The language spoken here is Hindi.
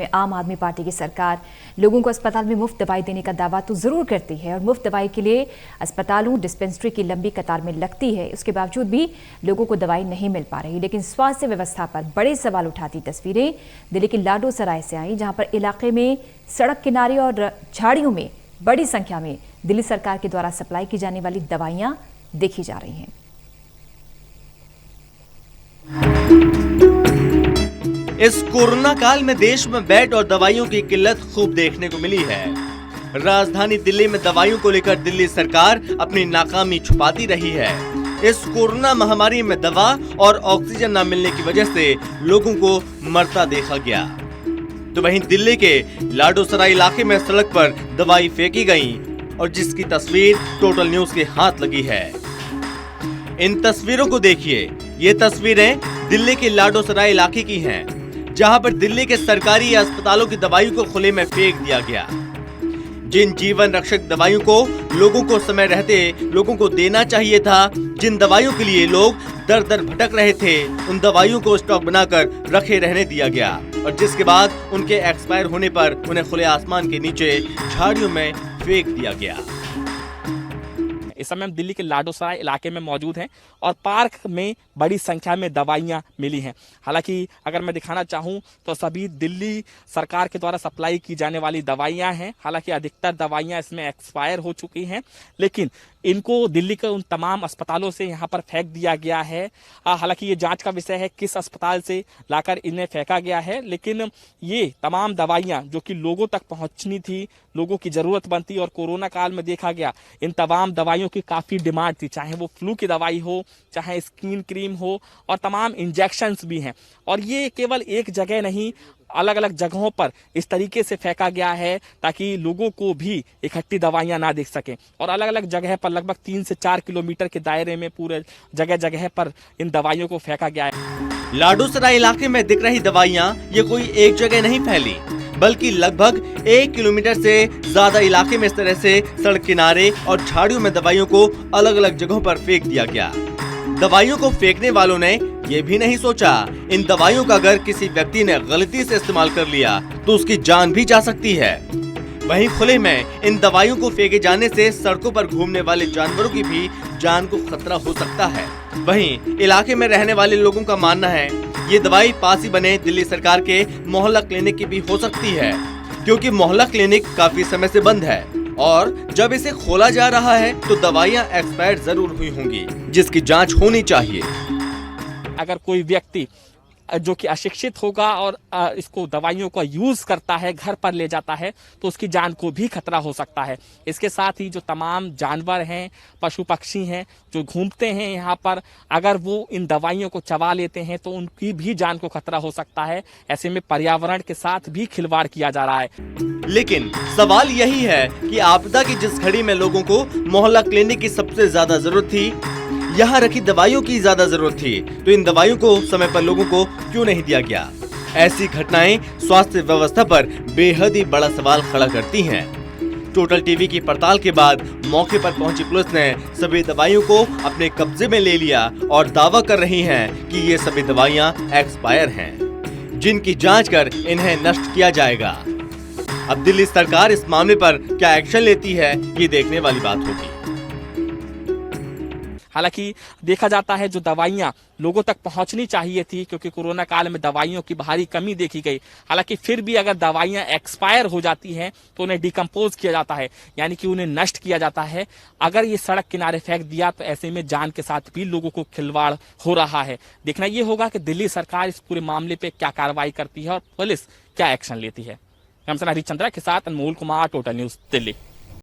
आम आदमी पार्टी की सरकार लोगों को अस्पताल में मुफ्त दवाई देने का दावा तो जरूर करती है और मुफ्त दवाई के लिए अस्पतालों डिस्पेंसरी की लंबी कतार में लगती है। उसके बावजूद भी लोगों को दवाई नहीं मिल पा रही। लेकिन स्वास्थ्य व्यवस्था पर बड़े सवाल उठाती तस्वीरें दिल्ली के लाडो सराय से आई, जहां पर इलाके में सड़क किनारे और झाड़ियों में बड़ी संख्या में दिल्ली सरकार के द्वारा सप्लाई की जाने वाली दवाइयां देखी जा रही हैं। इस कोरोना काल में देश में बेड और दवाइयों की किल्लत खूब देखने को मिली है। राजधानी दिल्ली में दवाइयों को लेकर दिल्ली सरकार अपनी नाकामी छुपाती रही है। इस कोरोना महामारी में दवा और ऑक्सीजन न मिलने की वजह से लोगों को मरता देखा गया। तो वहीं दिल्ली के लाडो सराय इलाके में सड़क पर दवाई फेंकी गई और जिसकी तस्वीर टोटल न्यूज के हाथ लगी है। इन तस्वीरों को देखिए। ये तस्वीरें दिल्ली के लाडो सराय इलाके की हैं, जहां पर दिल्ली के सरकारी अस्पतालों की दवाइयों को खुले में फेंक दिया गया। जिन जीवन रक्षक दवाइयों को लोगों को समय रहते लोगों को देना चाहिए था, जिन दवाइयों के लिए लोग दर दर भटक रहे थे, उन दवाइयों को स्टॉक बनाकर रखे रहने दिया गया और जिसके बाद उनके एक्सपायर होने पर उन्हें खुले आसमान के नीचे झाड़ियों में फेंक दिया गया। इस समय हम दिल्ली के लाडो सराय इलाके में मौजूद हैं और पार्क में बड़ी संख्या में दवाइयां मिली हैं। हालांकि अगर मैं दिखाना चाहूं तो सभी दिल्ली सरकार के द्वारा सप्लाई की जाने वाली दवाइयां हैं। हालांकि अधिकतर दवाइयां इसमें एक्सपायर हो चुकी हैं, लेकिन इनको दिल्ली के उन तमाम अस्पतालों से यहाँ पर फेंक दिया गया है। हालांकि ये जांच का विषय है किस अस्पताल से लाकर इन्हें फेंका गया है, लेकिन ये तमाम दवाइयां जो कि लोगों तक पहुंचनी थी, लोगों की जरूरत बनती और कोरोना काल में देखा गया इन तमाम दवाइयों की काफी डिमांड थी, चाहे वो फ्लू की दवाई हो, चाहे स्किन क्रीम हो और तमाम इंजेक्शंस भी हैं। और ये केवल एक जगह नहीं, अलग अलग जगहों पर इस तरीके से फेंका गया है ताकि लोगों को भी इकट्ठी दवाइयां ना दिख सकें। और अलग अलग जगह पर लगभग 3 से 4 किलोमीटर के दायरे में पूरे जगह जगह पर इन दवाइयों को फेंका गया है। लाडो सराय इलाके में दिख रही दवाइयां ये कोई एक जगह नहीं फैली, बल्कि लगभग 1 किलोमीटर से ज्यादा इलाके में इस तरह से सड़क किनारे और झाड़ियों में दवाइयों को अलग अलग जगहों पर फेंक दिया गया। दवाइयों को फेंकने वालों ने ये भी नहीं सोचा इन दवाइयों का अगर किसी व्यक्ति ने गलती से इस्तेमाल कर लिया तो उसकी जान भी जा सकती है। वहीं खुले में इन दवाइयों को फेंके जाने से सड़कों पर घूमने वाले जानवरों की भी जान को खतरा हो सकता है। वहीं इलाके में रहने वाले लोगों का मानना है ये दवाई पास ही बने दिल्ली सरकार के मोहल्ला क्लिनिक की भी हो सकती है, क्योंकि मोहल्ला क्लिनिक काफी समय से बंद है और जब इसे खोला जा रहा है तो दवाइयां एक्सपायर जरूर हुई होंगी, जिसकी जांच होनी चाहिए। अगर कोई व्यक्ति जो कि अशिक्षित होगा और इसको दवाइयों का यूज करता है, घर पर ले जाता है, तो उसकी जान को भी खतरा हो सकता है। इसके साथ ही जो तमाम जानवर हैं, पशु पक्षी हैं जो घूमते हैं यहाँ पर, अगर वो इन दवाइयों को चबा लेते हैं तो उनकी भी जान को खतरा हो सकता है। ऐसे में पर्यावरण के साथ भी खिलवाड़ किया जा रहा है। लेकिन सवाल यही है कि आपदा की जिस घड़ी में लोगों को मोहल्ला क्लिनिक की सबसे ज्यादा जरूरत थी, यहाँ रखी दवाइयों की ज्यादा जरूरत थी, तो इन दवाइयों को समय पर लोगों को क्यों नहीं दिया गया? ऐसी घटनाएं स्वास्थ्य व्यवस्था पर बेहद ही बड़ा सवाल खड़ा करती हैं। टोटल टीवी की पड़ताल के बाद मौके पर पहुंची पुलिस ने सभी दवाइयों को अपने कब्जे में ले लिया और दावा कर रही है कि ये सभी दवाइयां एक्सपायर हैं, जिनकी जांच कर इन्हें नष्ट किया जाएगा। अब दिल्ली सरकार इस मामले पर क्या एक्शन लेती है, ये देखने वाली बात होगी। हालांकि देखा जाता है जो दवाइयां लोगों तक पहुंचनी चाहिए थी, क्योंकि कोरोना काल में दवाइयों की भारी कमी देखी गई, हालांकि फिर भी अगर दवाइयां एक्सपायर हो जाती हैं तो उन्हें डिकम्पोज किया जाता है, यानी कि उन्हें नष्ट किया जाता है। अगर ये सड़क किनारे फेंक दिया तो ऐसे में जान के साथ भी लोगों को खिलवाड़ हो रहा है। देखना ये होगा कि दिल्ली सरकार इस पूरे मामले पे क्या कार्रवाई करती है और पुलिस क्या एक्शन लेती है। हरिचंद्रा के साथ अनमोल कुमार, टोटल न्यूज दिल्ली।